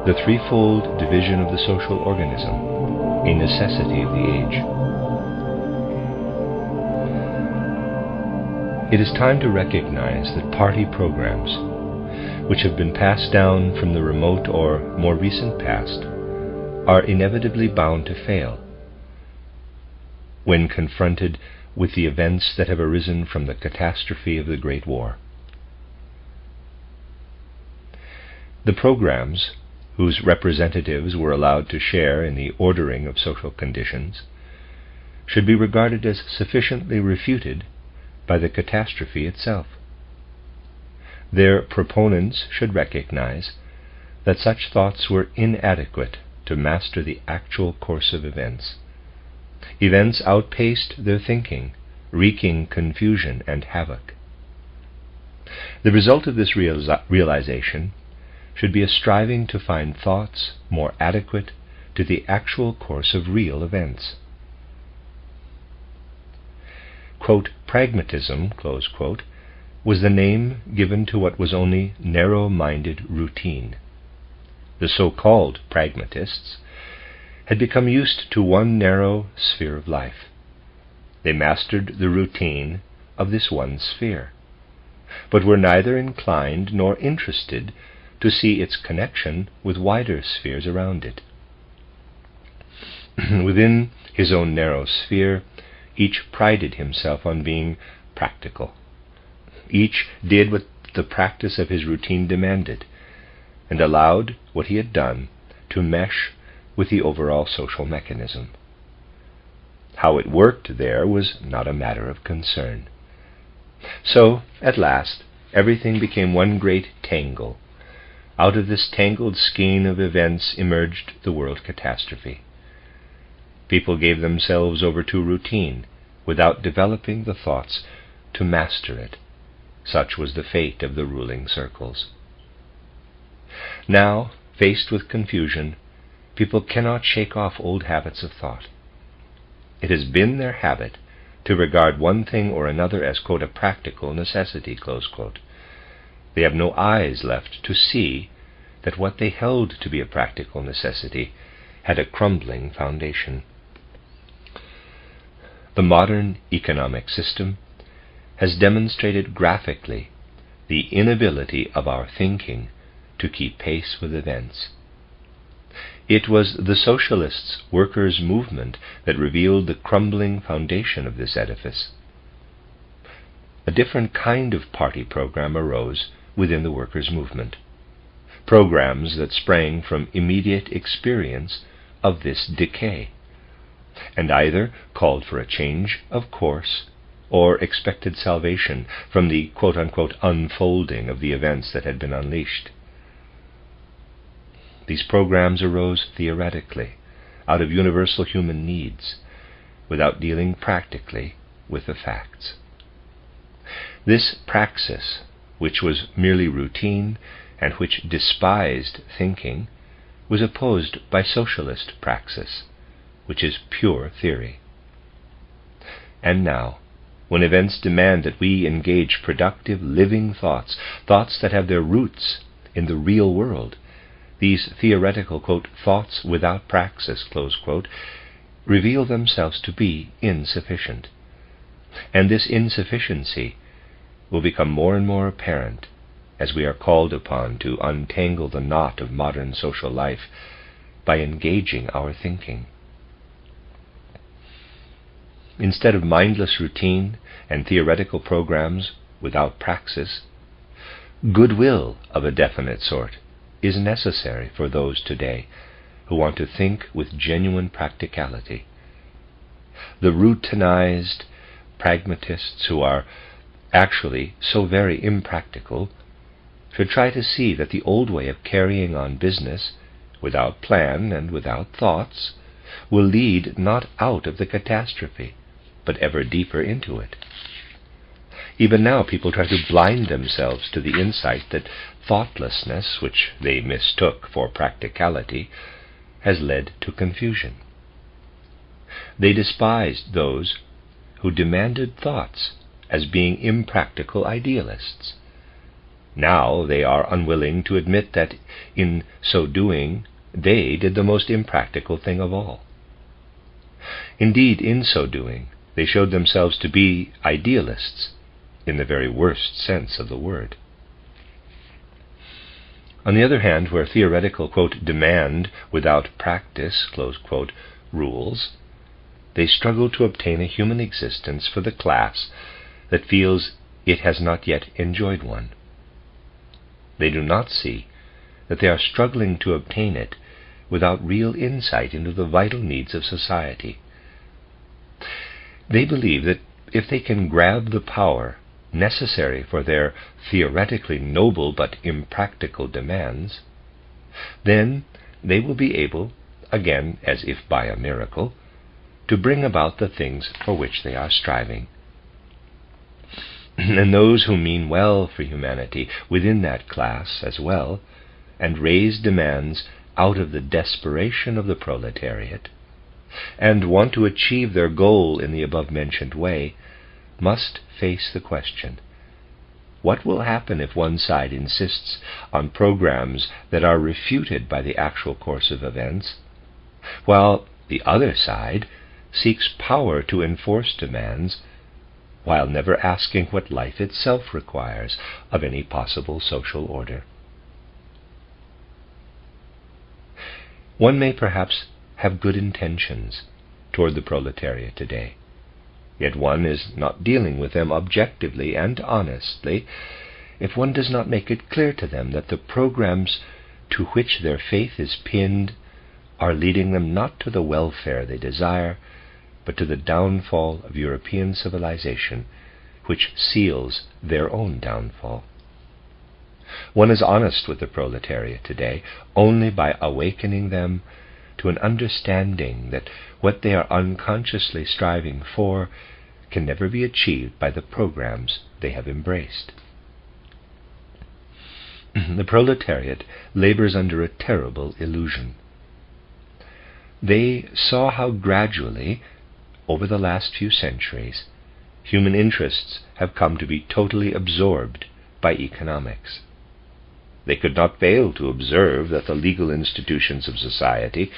The threefold division of the social organism, a necessity of the age. It is time to recognize that party programs, which have been passed down from the remote or more recent past, are inevitably bound to fail when confronted with the events that have arisen from the catastrophe of the Great War. The programs, whose representatives were allowed to share in the ordering of social conditions, should be regarded as sufficiently refuted by the catastrophe itself. Their proponents should recognize that such thoughts were inadequate to master the actual course of events. Events outpaced their thinking, wreaking confusion and havoc. The result of this realization should be a striving to find thoughts more adequate to the actual course of real events. Quote, pragmatism, close quote, was the name given to what was only narrow-minded routine. The so-called pragmatists had become used to one narrow sphere of life. They mastered the routine of this one sphere, but were neither inclined nor interested to see its connection with wider spheres around it. Within his own narrow sphere, each prided himself on being practical. Each did what the practice of his routine demanded, and allowed what he had done to mesh with the overall social mechanism. How it worked there was not a matter of concern. So, at last, everything became one great tangle. Out of this tangled skein of events emerged the world catastrophe. People gave themselves over to routine without developing the thoughts to master it. Such was the fate of the ruling circles. Now, faced with confusion, people cannot shake off old habits of thought. It has been their habit to regard one thing or another as, quote, a practical necessity, close quote. They have no eyes left to see that what they held to be a practical necessity had a crumbling foundation. The modern economic system has demonstrated graphically the inability of our thinking to keep pace with events. It was the socialists' workers' movement that revealed the crumbling foundation of this edifice. A different kind of party program arose within the workers' movement, programs that sprang from immediate experience of this decay, and either called for a change of course or expected salvation from the quote-unquote unfolding of the events that had been unleashed. These programs arose theoretically, out of universal human needs, without dealing practically with the facts. This praxis, which was merely routine and which despised thinking, was opposed by socialist praxis, which is pure theory. And now, when events demand that we engage productive, living thoughts, thoughts that have their roots in the real world, these theoretical, quote, thoughts without praxis, close quote, reveal themselves to be insufficient. And this insufficiency will become more and more apparent as we are called upon to untangle the knot of modern social life by engaging our thinking. Instead of mindless routine and theoretical programs without praxis, goodwill of a definite sort is necessary for those today who want to think with genuine practicality. The routinized pragmatists who are actually so very impractical should try to see that the old way of carrying on business without plan and without thoughts will lead not out of the catastrophe, but ever deeper into it. Even now people try to blind themselves to the insight that thoughtlessness, which they mistook for practicality, has led to confusion. They despised those who demanded thoughts as being impractical idealists. Now they are unwilling to admit that in so doing they did the most impractical thing of all. Indeed, in so doing, they showed themselves to be idealists in the very worst sense of the word. On the other hand, where theoretical, quote, demand without practice, close quote, rules, they struggle to obtain a human existence for the class that feels it has not yet enjoyed one. They do not see that they are struggling to obtain it without real insight into the vital needs of society. They believe that if they can grab the power necessary for their theoretically noble but impractical demands, then they will be able, again as if by a miracle, to bring about the things for which they are striving. And those who mean well for humanity within that class as well, and raise demands out of the desperation of the proletariat, and want to achieve their goal in the above-mentioned way, must face the question, what will happen if one side insists on programs that are refuted by the actual course of events, while the other side seeks power to enforce demands, while never asking what life itself requires of any possible social order? One may perhaps have good intentions toward the proletariat today, yet one is not dealing with them objectively and honestly if one does not make it clear to them that the programs to which their faith is pinned are leading them not to the welfare they desire, but to the downfall of European civilization, which seals their own downfall. One is honest with the proletariat today only by awakening them to an understanding that what they are unconsciously striving for can never be achieved by the programs they have embraced. The proletariat labors under a terrible illusion. They saw how gradually, over the last few centuries, human interests have come to be totally absorbed by economics. They could not fail to observe that the legal institutions of society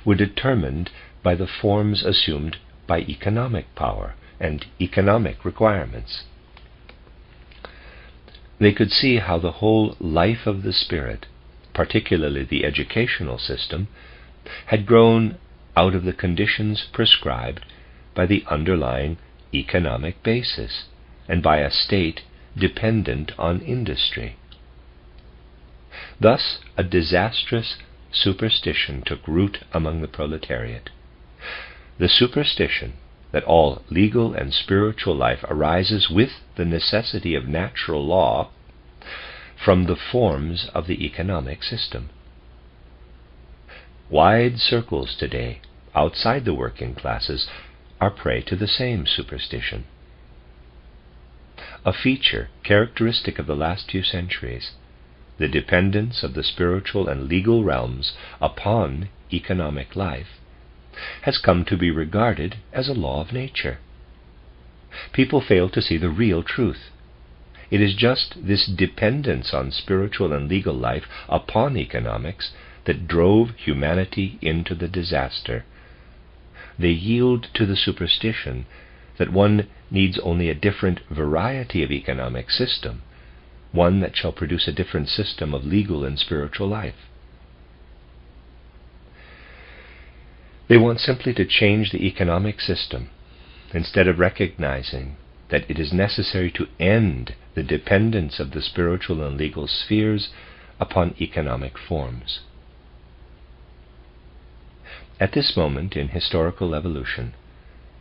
were determined by the forms assumed by economic power and economic requirements. They could see how the whole life of the spirit, particularly the educational system, had grown out of the conditions prescribed by the underlying economic basis and by a state dependent on industry. Thus, a disastrous superstition took root among the proletariat. The superstition that all legal and spiritual life arises with the necessity of natural law from the forms of the economic system. Wide circles today, outside the working classes, are prey to the same superstition. A feature characteristic of the last few centuries, the dependence of the spiritual and legal realms upon economic life, has come to be regarded as a law of nature. People fail to see the real truth. It is just this dependence on spiritual and legal life upon economics that drove humanity into the disaster. They yield to the superstition that one needs only a different variety of economic system, one that shall produce a different system of legal and spiritual life. They want simply to change the economic system, instead of recognizing that it is necessary to end the dependence of the spiritual and legal spheres upon economic forms. At this moment in historical evolution,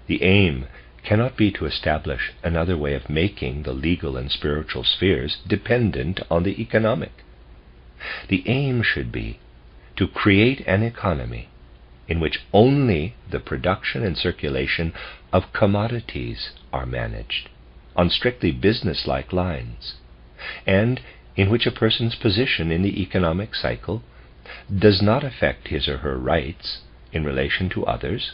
the aim cannot be to establish another way of making the legal and spiritual spheres dependent on the economic. The aim should be to create an economy in which only the production and circulation of commodities are managed on strictly business-like lines, and in which a person's position in the economic cycle does not affect his or her rights in relation to others,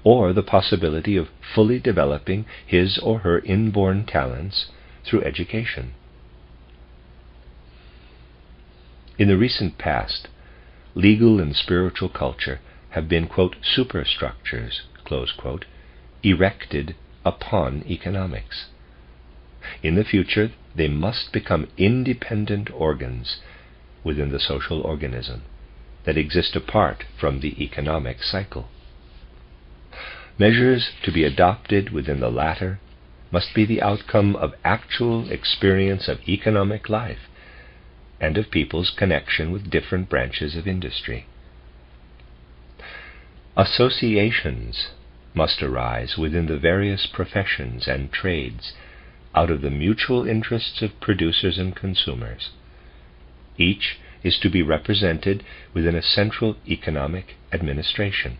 or the possibility of fully developing his or her inborn talents through education. In the recent past, legal and spiritual culture have been, quote, superstructures, close quote, erected upon economics. In the future, they must become independent organs within the social organism that exist apart from the economic cycle. Measures to be adopted within the latter must be the outcome of actual experience of economic life and of people's connection with different branches of industry. Associations must arise within the various professions and trades out of the mutual interests of producers and consumers. Each is to be represented within a central economic administration.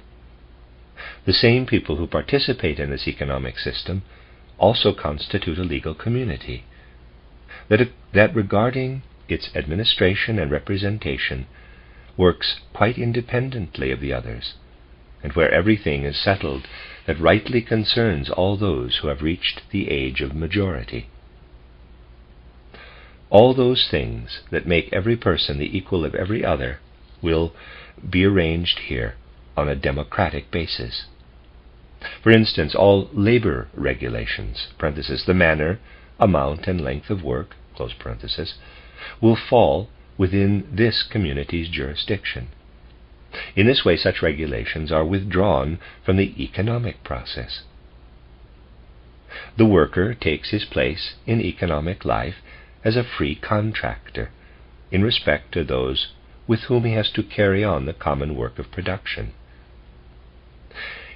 The same people who participate in this economic system also constitute a legal community, that regarding its administration and representation works quite independently of the others, and where everything is settled that rightly concerns all those who have reached the age of majority. All those things that make every person the equal of every other will be arranged here on a democratic basis. For instance, all labor regulations, parenthesis, the manner, amount, and length of work, close parenthesis, will fall within this community's jurisdiction. In this way, such regulations are withdrawn from the economic process. The worker takes his place in economic life as a free contractor in respect to those with whom he has to carry on the common work of production.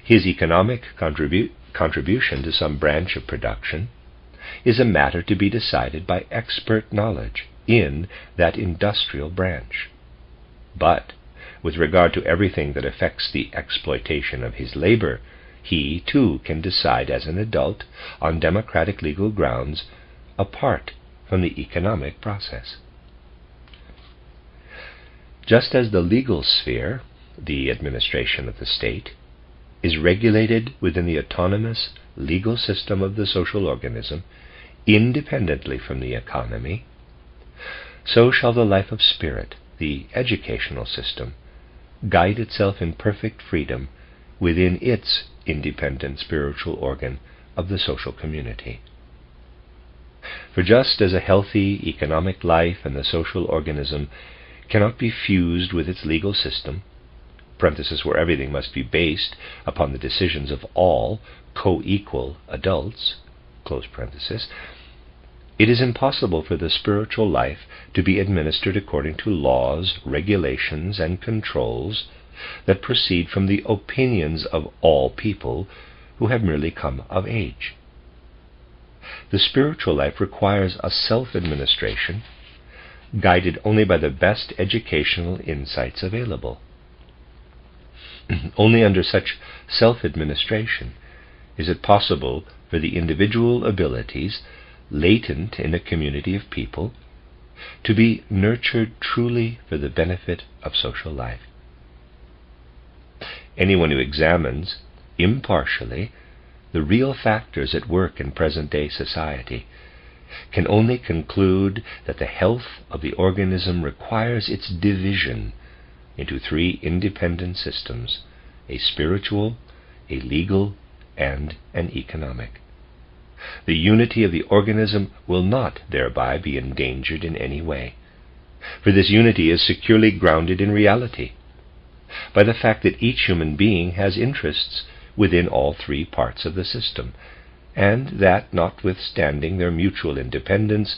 His economic contribution to some branch of production is a matter to be decided by expert knowledge in that industrial branch. But with regard to everything that affects the exploitation of his labor, he, too, can decide as an adult on democratic legal grounds apart from the economic process. Just as the legal sphere, the administration of the state, is regulated within the autonomous legal system of the social organism, independently from the economy, so shall the life of spirit, the educational system, guide itself in perfect freedom within its independent spiritual organ of the social community. For just as a healthy economic life and the social organism cannot be fused with its legal system, parenthesis, where everything must be based upon the decisions of all co-equal adults, close parenthesis, it is impossible for the spiritual life to be administered according to laws, regulations, and controls that proceed from the opinions of all people who have merely come of age. The spiritual life requires a self-administration guided only by the best educational insights available. Only under such self-administration is it possible for the individual abilities latent in a community of people to be nurtured truly for the benefit of social life. Anyone who examines impartially the real factors at work in present-day society can only conclude that the health of the organism requires its division into three independent systems: a spiritual, a legal, and an economic. The unity of the organism will not thereby be endangered in any way, for this unity is securely grounded in reality, by the fact that each human being has interests within all three parts of the system, and that, notwithstanding their mutual independence,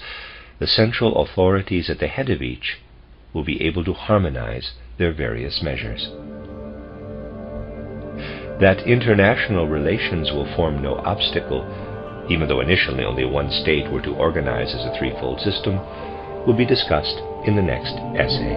the central authorities at the head of each will be able to harmonize their various measures. That international relations will form no obstacle, even though initially only one state were to organize as a threefold system, will be discussed in the next essay.